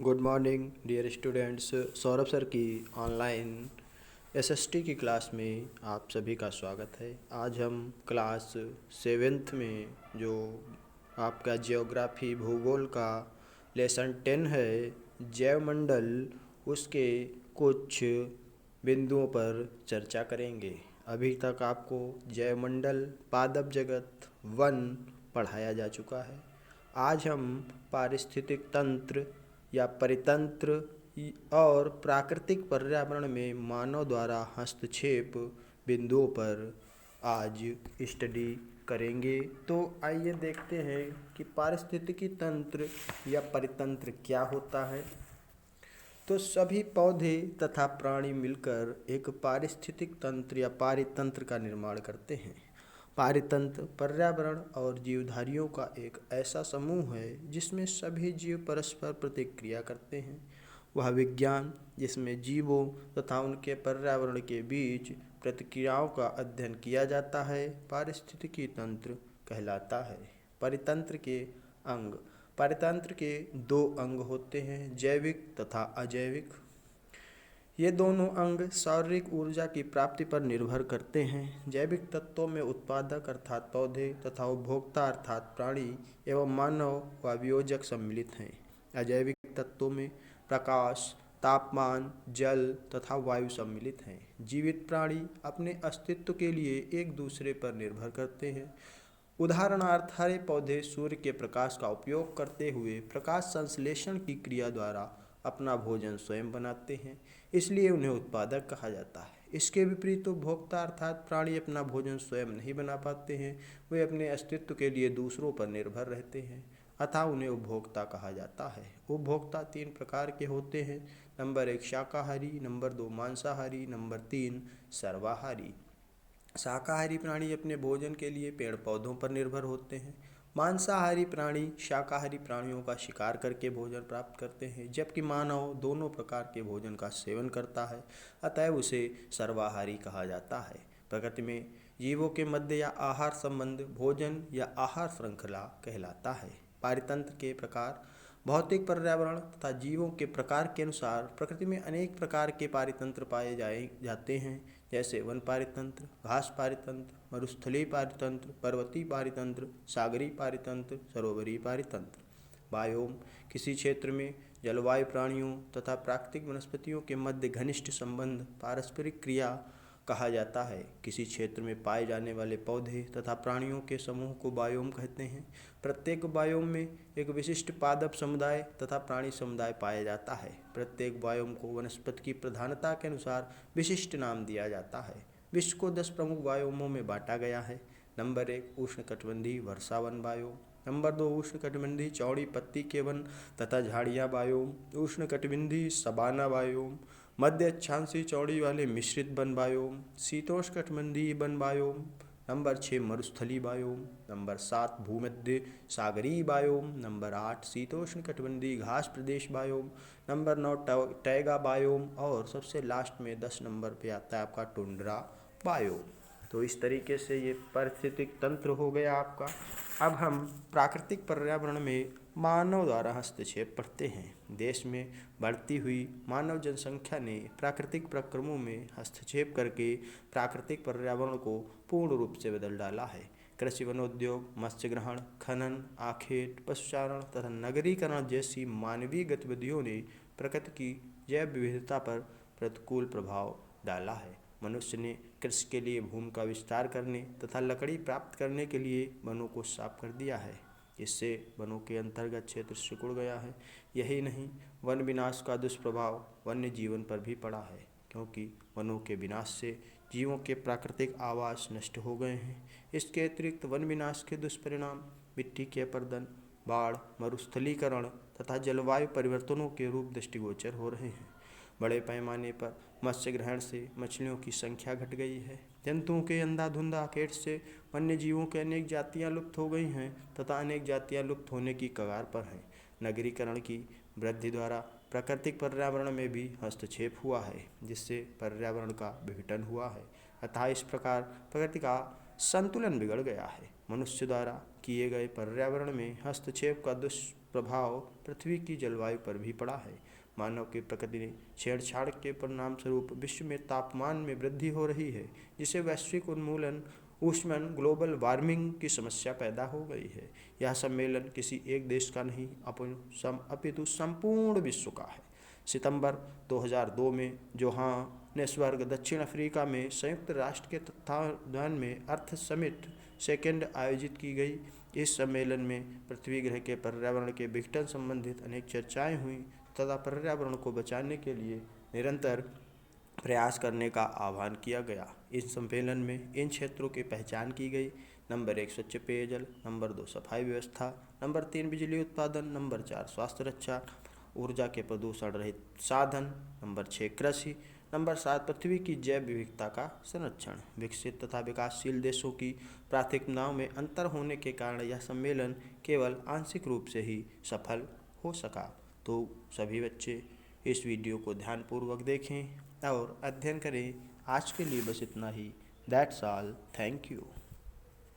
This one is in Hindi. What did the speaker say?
Good morning dear students. Saurabh sir की ऑनलाइन एसएसटी की क्लास में आप सभी का स्वागत है। आज हम क्लास सेवेंथ में जो आपका जियोग्राफी भूगोल का लेसन 10 है, जैवमंडल, उसके कुछ बिंदुओं पर चर्चा करेंगे। अभी तक आपको जैवमंडल, पादप जगत, वन पढ़ाया जा चुका है। आज हम पारिस्थितिक तंत्र या परितंत्र और प्राकृतिक पर्यावरण में मानव द्वारा हस्तक्षेप बिंदुओं पर आज स्टडी करेंगे। तो आइए देखते हैं कि पारिस्थितिकी तंत्र या परितंत्र क्या होता है। तो सभी पौधे तथा प्राणी मिलकर एक पारिस्थितिक तंत्र या पारितंत्र का निर्माण करते हैं। पारितंत्र पर्यावरण और जीवधारियों का एक ऐसा समूह है जिसमें सभी जीव परस्पर प्रतिक्रिया करते हैं। वह विज्ञान जिसमें जीवों तथा उनके पर्यावरण के बीच प्रतिक्रियाओं का अध्ययन किया जाता है, पारिस्थितिकी तंत्र कहलाता है। परितंत्र के अंग। परितंत्र के दो अंग होते हैं, जैविक तथा अजैविक। ये दोनों अंग शारीरिक ऊर्जा की प्राप्ति पर निर्भर करते हैं। जैविक तत्वों में उत्पादक अर्थात पौधे तथा उपभोक्ता अर्थात प्राणी एवं मानव व वियोजक सम्मिलित हैं। अजैविक तत्वों में प्रकाश, तापमान, जल तथा वायु सम्मिलित हैं। जीवित प्राणी अपने अस्तित्व के लिए एक दूसरे पर निर्भर करते हैं। उदाहरणार्थ हरे पौधे सूर्य के प्रकाश का उपयोग करते हुए प्रकाश संश्लेषण की क्रिया द्वारा अपना भोजन स्वयं बनाते हैं, इसलिए उन्हें उत्पादक कहा जाता है। इसके विपरीत उपभोक्ता अर्थात प्राणी अपना भोजन स्वयं नहीं बना पाते हैं, वे अपने अस्तित्व के लिए दूसरों पर निर्भर रहते हैं, अतः उन्हें उपभोक्ता कहा जाता है। उपभोक्ता तीन प्रकार के होते हैं। नंबर 1 शाकाहारी, नंबर 2 मांसाहारी, नंबर 3 सर्वाहारी। शाकाहारी प्राणी अपने भोजन के लिए पेड़ पौधों पर निर्भर होते हैं। मांसाहारी प्राणी शाकाहारी प्राणियों का शिकार करके भोजन प्राप्त करते हैं, जबकि मानव दोनों प्रकार के भोजन का सेवन करता है, अतएव उसे सर्वाहारी कहा जाता है। प्रकृति में जीवों के मध्य या आहार संबंध भोजन या आहार श्रृंखला कहलाता है। पारितंत्र के प्रकार। भौतिक पर्यावरण तथा जीवों के प्रकार के अनुसार प्रकृति में अनेक प्रकार के पारितंत्र पाए जाते हैं, जैसे वन पारितंत्र, घास पारितंत्र, मरुस्थलीय पारितंत्र, पर्वतीय पारितंत्र, सागरीय पारितंत्र, सरोवरीय पारितंत्र। बायोम। किसी क्षेत्र में जलवायु प्राणियों तथा प्राकृतिक वनस्पतियों के मध्य घनिष्ठ संबंध पारस्परिक क्रिया कहा जाता है। किसी क्षेत्र में पाए जाने वाले पौधे तथा प्राणियों के समूह को बायोम कहते हैं। प्रत्येक बायोम में एक विशिष्ट पादप समुदाय तथा प्राणी समुदाय पाया जाता है। प्रत्येक बायोम को वनस्पति की प्रधानता के अनुसार विशिष्ट नाम दिया जाता है। विश्व को 10 प्रमुख बायोमों में बांटा गया है। नंबर 1 उष्णकटिबंधीय वर्षावन बायोम। नंबर 2 उष्णकटिबंधीय चौड़ी पत्ती के वन तथा झाड़ियाँ बायोम। उष्णकटिबंधीय सबाना बायोम। मध्य अक्षांशीय चौड़ी वाले मिश्रित वन बायोम। शीतोष्णकटिबंधीय वन बायोम। नंबर 6 मरुस्थलीय बायोम। नंबर 7 भूमध्य सागरीय बायोम। नंबर 8 शीतोष्णकटिबंधीय घास प्रदेश बायोम। नंबर 9 टैगा बायोम और सबसे लास्ट में 10 नंबर पे आता है आपका टुंड्रा बायोम। तो इस तरीके से ये पारिस्थितिक तंत्र हो गया आपका। अब हम प्राकृतिक पर्यावरण में मानव द्वारा हस्तक्षेप पढ़ते हैं। देश में बढ़ती हुई मानव जनसंख्या ने प्राकृतिक प्रक्रमों में हस्तक्षेप करके प्राकृतिक पर्यावरण को पूर्ण रूप से बदल डाला है। कृषि, वनोद्योग, मत्स्य ग्रहण, खनन, आखेट, पशुचारण तथा नगरीकरण जैसी मानवीय गतिविधियों ने प्रकृति की जैव विविधता पर प्रतिकूल प्रभाव डाला है। मनुष्य ने कृषि के लिए भूमि का विस्तार करने तथा लकड़ी प्राप्त करने के लिए वनों को साफ कर दिया है। इससे वनों के अंतर्गत क्षेत्र सिकुड़ गया है। यही नहीं, वन विनाश का दुष्प्रभाव वन्य जीवन पर भी पड़ा है, क्योंकि वनों के विनाश से जीवों के प्राकृतिक आवास नष्ट हो गए हैं। इसके अतिरिक्त वन विनाश के दुष्परिणाम मिट्टी के अपरदन, बाढ़, मरुस्थलीकरण तथा जलवायु परिवर्तनों के रूप दृष्टिगोचर हो रहे हैं। बड़े पैमाने पर मत्स्य ग्रहण से मछलियों की संख्या घट गई है। जंतुओं के अंधाधुंध आखेट से वन्य जीवों के अनेक जातियां लुप्त हो गई हैं तथा अनेक जातियां लुप्त होने की कगार पर हैं। नगरीकरण की वृद्धि द्वारा प्राकृतिक पर्यावरण में भी हस्तक्षेप हुआ है, जिससे पर्यावरण का विघटन हुआ है। अतः इस प्रकार प्रकृति का संतुलन बिगड़ गया है। मनुष्य द्वारा किए गए पर्यावरण में हस्तक्षेप का दुष्प्रभाव पृथ्वी की जलवायु पर भी पड़ा है। मानव की प्रकृति ने छेड़छाड़ के परिणाम स्वरूप विश्व में तापमान में वृद्धि हो रही है, जिसे वैश्विक उन्मूलन ऊष्मन ग्लोबल वार्मिंग की समस्या पैदा हो गई है। यह सम्मेलन किसी एक देश का नहीं अपितु संपूर्ण विश्व का है। सितंबर 2002 में जोहान्सबर्ग दक्षिण अफ्रीका में संयुक्त राष्ट्र के तत्वावधान में अर्थ समिट सेकेंड आयोजित की गई। इस सम्मेलन में पृथ्वी ग्रह के पर्यावरण के विघटन संबंधित अनेक चर्चाएं हुई तथा पर्यावरण को बचाने के लिए निरंतर प्रयास करने का आह्वान किया गया। इस सम्मेलन में इन क्षेत्रों की पहचान की गई। नंबर 1 स्वच्छ पेयजल, नंबर 2 सफाई व्यवस्था, नंबर 3 बिजली उत्पादन, नंबर 4 स्वास्थ्य रक्षा, ऊर्जा के प्रदूषण रहित साधन, नंबर 6 कृषि, नंबर 7 पृथ्वी की जैव विविधता का संरक्षण। विकसित तथा विकासशील देशों की प्राथमिकताओं में अंतर होने के कारण यह सम्मेलन केवल आंशिक रूप से ही सफल हो सका। तो सभी बच्चे इस वीडियो को ध्यानपूर्वक देखें और अध्ययन करें। आज के लिए बस इतना ही। That's all. Thank you.